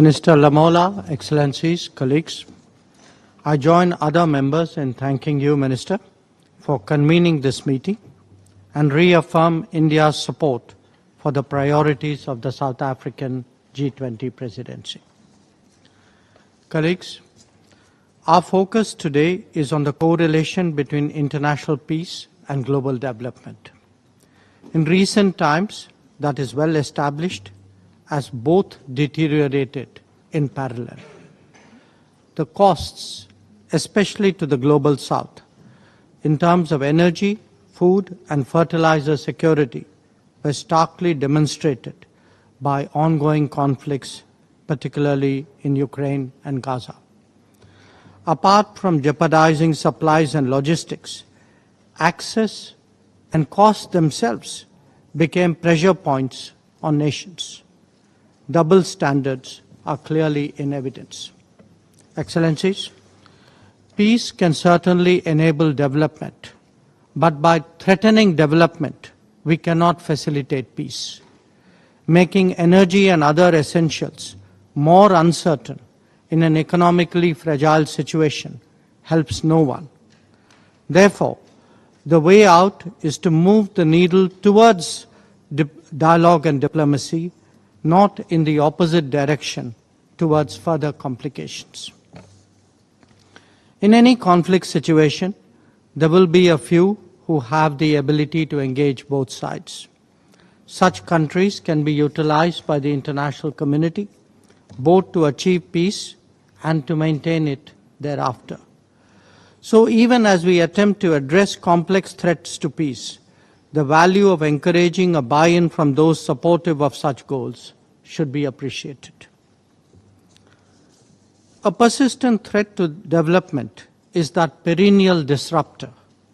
Minister Lamola, Excellencies, colleagues, I join other members in thanking you, Minister, for convening this meeting and reaffirm India's support for the priorities of the South African G20 presidency. Colleagues, our focus today is on the correlation between international peace and global development. In recent times, that is well established as both deteriorated in parallel. The costs, especially to the global south, in terms of energy, food and fertilizer security, were starkly demonstrated by ongoing conflicts, particularly in Ukraine and Gaza. Apart from jeopardizing supplies and logistics, access and costs themselves became pressure points on nations. Double standards are clearly in evidence. Excellencies, peace can certainly enable development, but by threatening development, we cannot facilitate peace. Making energy and other essentials more uncertain in an economically fragile situation helps no one. Therefore, the way out is to move the needle towards dialogue and diplomacy, not in the opposite direction towards further complications. In any conflict situation, there will be a few who have the ability to engage both sides. Such countries can be utilized by the international community, both to achieve peace and to maintain it thereafter. So even as we attempt to address complex threats to peace, the value of encouraging a buy-in from those supportive of such goals should be appreciated. A persistent threat to development is that perennial disruptor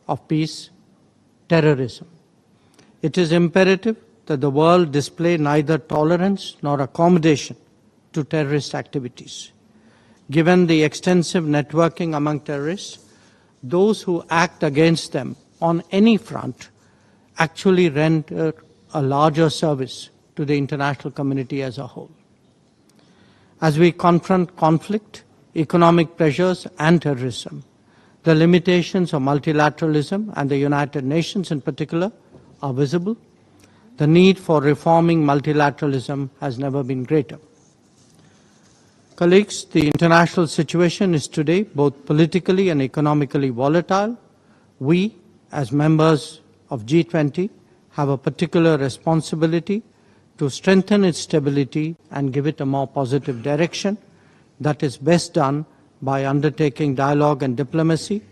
of peace, terrorism. It is imperative that the world display neither tolerance nor accommodation to terrorist activities. Given the extensive networking among terrorists, those who act against them on any front actually render a larger service to the international community as a whole. As we confront conflict, economic pressures and terrorism, the limitations of multilateralism and the United Nations in particular are visible. The need for reforming multilateralism has never been greater. Colleagues, the international situation is today both politically and economically volatile. We, as members of G20, have a particular responsibility to strengthen its stability and give it a more positive direction. That is best done by undertaking dialogue and diplomacy,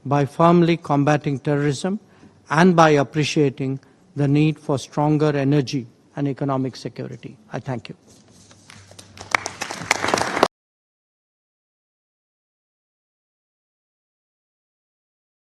by firmly combating terrorism, and by appreciating the need for stronger energy and economic security. I thank you.